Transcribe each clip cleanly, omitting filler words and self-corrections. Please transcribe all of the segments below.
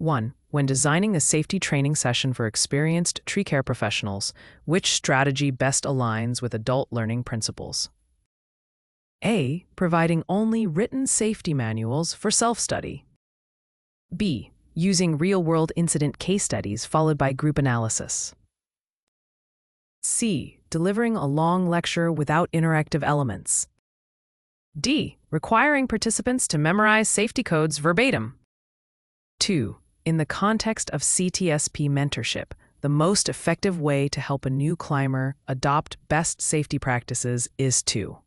1. When designing a safety training session for experienced tree care professionals, which strategy best aligns with adult learning principles? A. Providing only written safety manuals for self-study. B. Using real-world incident case studies followed by group analysis. C. Delivering a long lecture without interactive elements. D. Requiring participants to memorize safety codes verbatim. 2. In the context of CTSP mentorship, the most effective way to help a new climber adopt best safety practices is to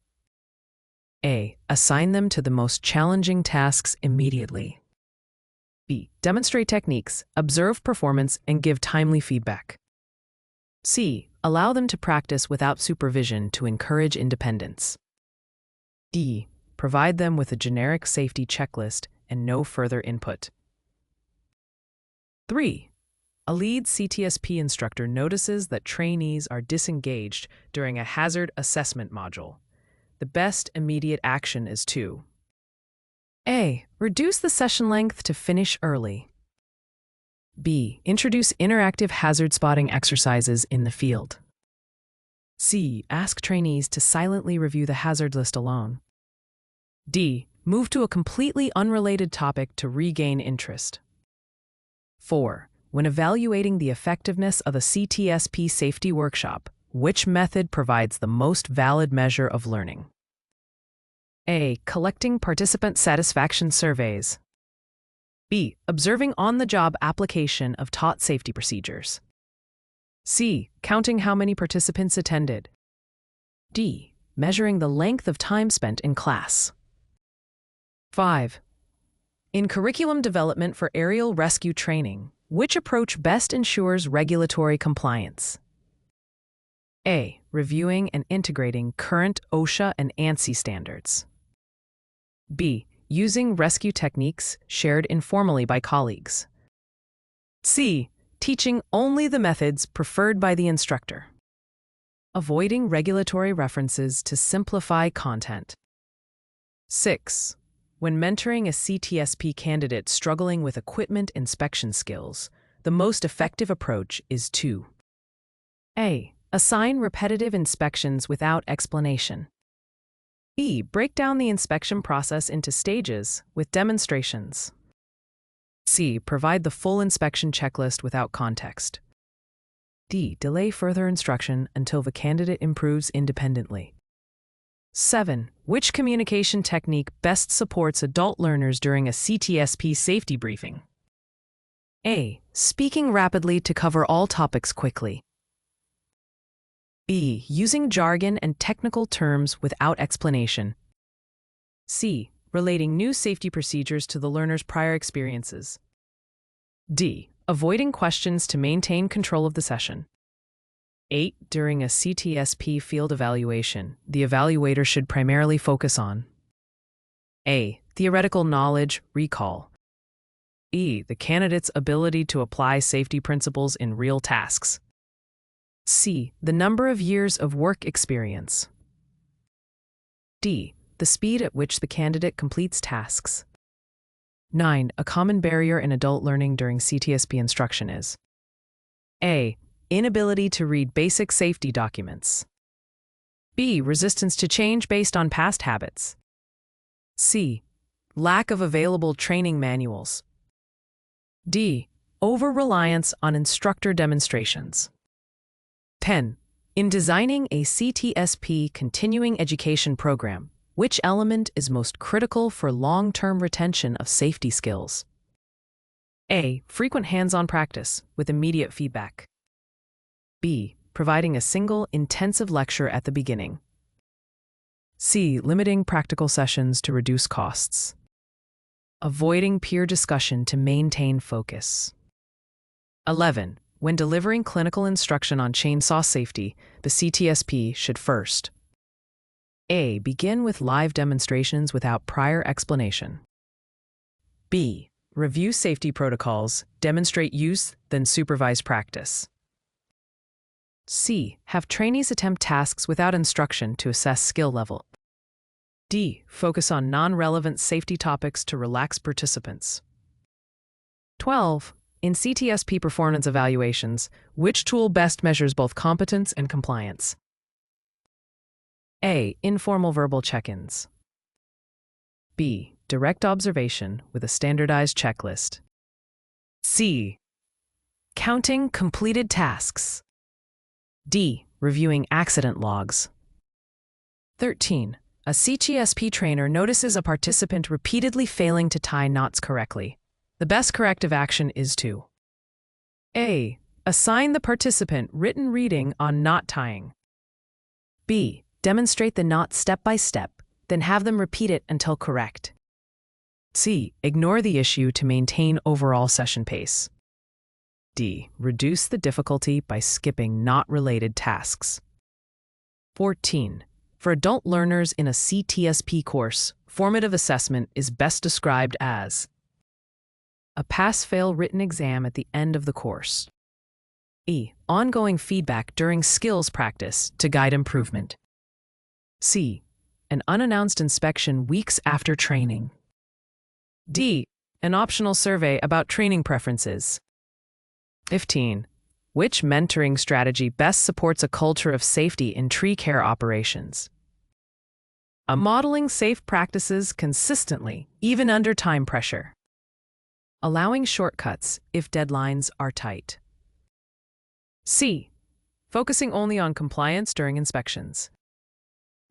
A. Assign them to the most challenging tasks immediately. B. Demonstrate techniques, observe performance, and give timely feedback. C. Allow them to practice without supervision to encourage independence. D. Provide them with a generic safety checklist and no further input. 3. A lead CTSP instructor notices that trainees are disengaged during a hazard assessment module. The best immediate action is to A. Reduce the session length to finish early. B. Introduce interactive hazard spotting exercises in the field. C. Ask trainees to silently review the hazard list alone. D. Move to a completely unrelated topic to regain interest. 4. When evaluating the effectiveness of a CTSP safety workshop, which method provides the most valid measure of learning? A. Collecting participant satisfaction surveys. B. Observing on-the-job application of taught safety procedures. C. Counting how many participants attended. D. Measuring the length of time spent in class. 5. In curriculum development for aerial rescue training, which approach best ensures regulatory compliance? A. Reviewing and integrating current OSHA and ANSI standards. B. Using rescue techniques shared informally by colleagues. C. Teaching only the methods preferred by the instructor. Avoiding regulatory references to simplify content. 6. When mentoring a CTSP candidate struggling with equipment inspection skills, the most effective approach is to A. Assign repetitive inspections without explanation. B. Break down the inspection process into stages with demonstrations. C. Provide the full inspection checklist without context. D. Delay further instruction until the candidate improves independently. 7. Which communication technique best supports adult learners during a CTSP safety briefing? A. Speaking rapidly to cover all topics quickly. B. Using jargon and technical terms without explanation. C. Relating new safety procedures to the learner's prior experiences. D. Avoiding questions to maintain control of the session. 8. During a CTSP field evaluation, the evaluator should primarily focus on A. Theoretical knowledge, recall. B. The candidate's ability to apply safety principles in real tasks. C. The number of years of work experience. D. The speed at which the candidate completes tasks. 9. A common barrier in adult learning during CTSP instruction is A. Inability to read basic safety documents. B. Resistance to change based on past habits. C. Lack of available training manuals. D. Over-reliance on instructor demonstrations. 10. In designing a CTSP continuing education program, which element is most critical for long-term retention of safety skills? A. Frequent hands-on practice with immediate feedback. B. Providing a single, intensive lecture at the beginning. C. Limiting practical sessions to reduce costs. Avoiding peer discussion to maintain focus. 11. When delivering clinical instruction on chainsaw safety, the CTSP should first A. Begin with live demonstrations without prior explanation. B. Review safety protocols, demonstrate use, then supervise practice. C. Have trainees attempt tasks without instruction to assess skill level. D. Focus on non-relevant safety topics to relax participants. 12. In CTSP performance evaluations, which tool best measures both competence and compliance? A. Informal verbal check-ins. B. Direct observation with a standardized checklist. C. Counting completed tasks. D. Reviewing accident logs. 13. A CTSP trainer notices a participant repeatedly failing to tie knots correctly. The best corrective action is to A. Assign the participant written reading on knot tying. B. Demonstrate the knot step by step, then have them repeat it until correct. C. Ignore the issue to maintain overall session pace. D. Reduce the difficulty by skipping knot-related tasks. 14. For adult learners in a CTSP course, formative assessment is best described as a pass-fail written exam at the end of the course. E. Ongoing feedback during skills practice to guide improvement. C. An unannounced inspection weeks after training. D. An optional survey about training preferences. 15. Which mentoring strategy best supports a culture of safety in tree care operations? A. Modeling safe practices consistently, even under time pressure. Allowing shortcuts if deadlines are tight. C. Focusing only on compliance during inspections.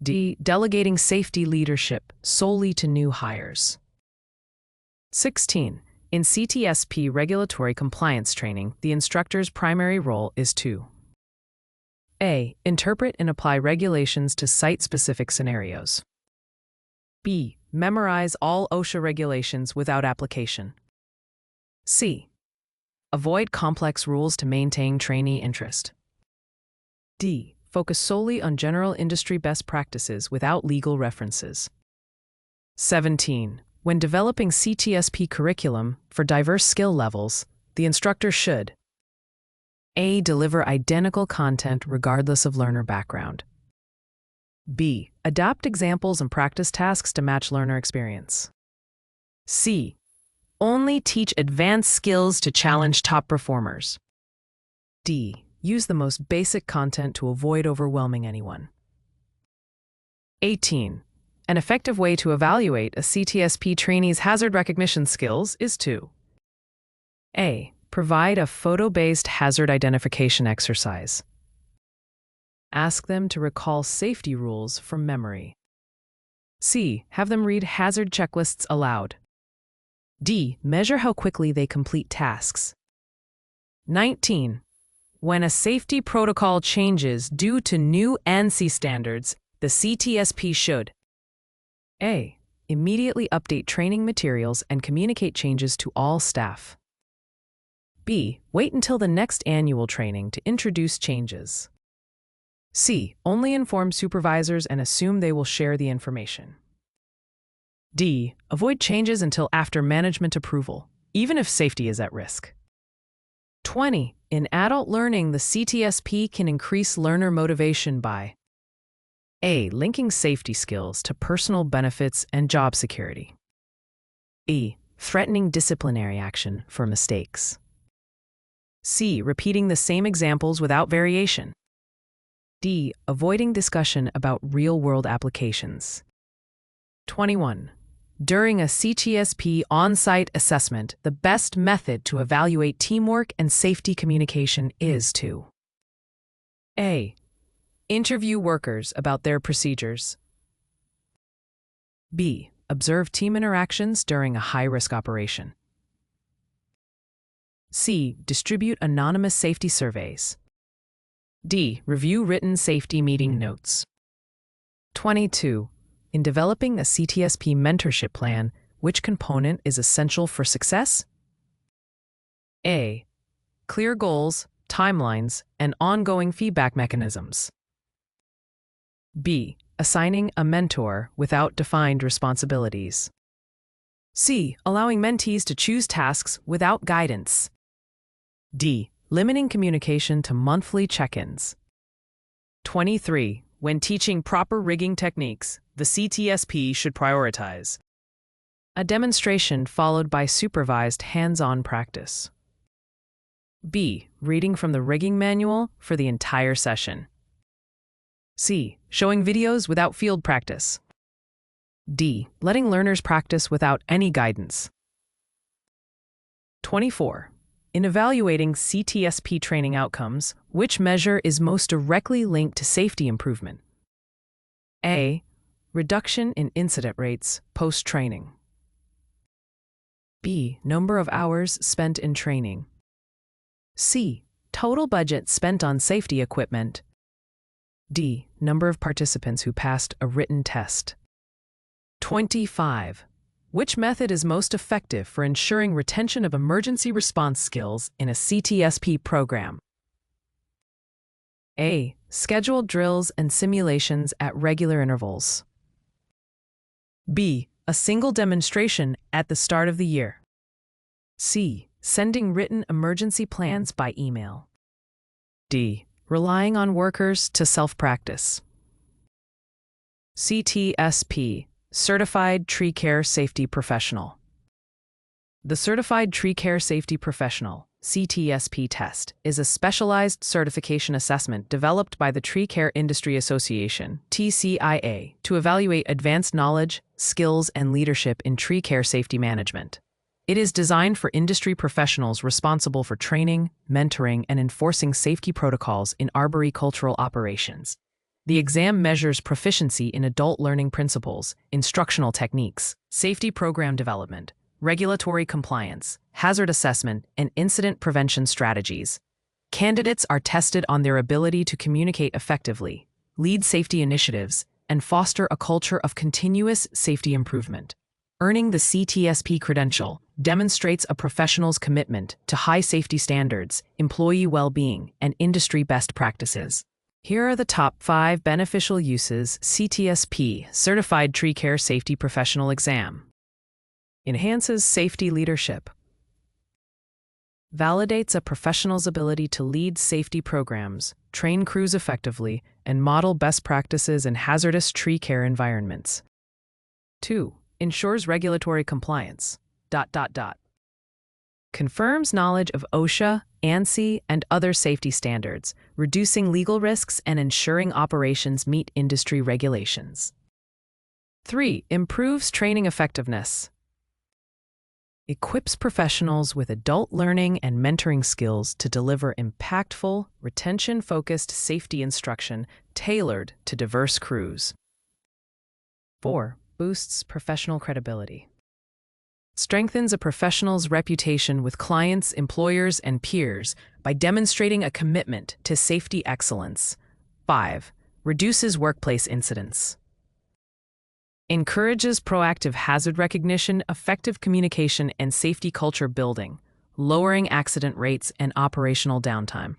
D. Delegating safety leadership solely to new hires. 16. In CTSP regulatory compliance training, the instructor's primary role is to A. Interpret and apply regulations to site-specific scenarios. B. Memorize all OSHA regulations without application. C. Avoid complex rules to maintain trainee interest. D. Focus solely on general industry best practices without legal references. 17. When developing CTSP curriculum for diverse skill levels, the instructor should A. Deliver identical content regardless of learner background. B. Adapt examples and practice tasks to match learner experience. C. Only teach advanced skills to challenge top performers. D. Use the most basic content to avoid overwhelming anyone. 18. An effective way to evaluate a CTSP trainee's hazard recognition skills is to A. Provide a photo-based hazard identification exercise. Ask them to recall safety rules from memory. C. Have them read hazard checklists aloud. D. Measure how quickly they complete tasks. 19. When a safety protocol changes due to new ANSI standards, the CTSP should A. Immediately update training materials and communicate changes to all staff. B. Wait until the next annual training to introduce changes. C. Only inform supervisors and assume they will share the information. D. Avoid changes until after management approval, even if safety is at risk. 20. In adult learning, the CTSP can increase learner motivation by A. Linking safety skills to personal benefits and job security. E. Threatening disciplinary action for mistakes. C. Repeating the same examples without variation. D. Avoiding discussion about real-world applications. 21. During a CTSP on-site assessment, the best method to evaluate teamwork and safety communication is to A. Interview workers about their procedures. B. Observe team interactions during a high-risk operation. C. Distribute anonymous safety surveys. D. Review written safety meeting notes. 22. In developing a CTSP mentorship plan, which component is essential for success? A. Clear goals, timelines, and ongoing feedback mechanisms. B. Assigning a mentor without defined responsibilities. C. Allowing mentees to choose tasks without guidance. D. Limiting communication to monthly check-ins. 23. When teaching proper rigging techniques, the CTSP should prioritize A demonstration followed by supervised hands-on practice. B. Reading from the rigging manual for the entire session. C. Showing videos without field practice. D. Letting learners practice without any guidance. 24. In evaluating CTSP training outcomes, which measure is most directly linked to safety improvement? A. Reduction in incident rates post-training. B. Number of hours spent in training. C. Total budget spent on safety equipment. D. Number of participants who passed a written test. 25. Which method is most effective for ensuring retention of emergency response skills in a CTSP program? A. Scheduled drills and simulations at regular intervals. B. A single demonstration at the start of the year. C. Sending written emergency plans by email. D. Relying on workers to self-practice. CTSP, Certified Treecare Safety Professional. The Certified Treecare Safety Professional, CTSP test, is a specialized certification assessment developed by the Tree Care Industry Association, TCIA, to evaluate advanced knowledge, skills, and leadership in tree care safety management. It is designed for industry professionals responsible for training, mentoring, and enforcing safety protocols in arboricultural operations. The exam measures proficiency in adult learning principles, instructional techniques, safety program development, regulatory compliance, hazard assessment, and incident prevention strategies. Candidates are tested on their ability to communicate effectively, lead safety initiatives, and foster a culture of continuous safety improvement. Earning the CTSP credential demonstrates a professional's commitment to high safety standards, employee well-being, and industry best practices. Here are the top 5 beneficial uses CTSP, Certified Treecare Safety Professional Exam. Enhances safety leadership. Validates a professional's ability to lead safety programs, train crews effectively, and model best practices in hazardous tree care environments. 2. Ensures regulatory compliance. Confirms knowledge of OSHA, ANSI, and other safety standards, reducing legal risks and ensuring operations meet industry regulations. 3. Improves training effectiveness. Equips professionals with adult learning and mentoring skills to deliver impactful, retention-focused safety instruction tailored to diverse crews. 4. Boosts professional credibility. Strengthens a professional's reputation with clients, employers, and peers by demonstrating a commitment to safety excellence. 5. Reduces workplace incidents. Encourages proactive hazard recognition, effective communication, and safety culture building, lowering accident rates and operational downtime.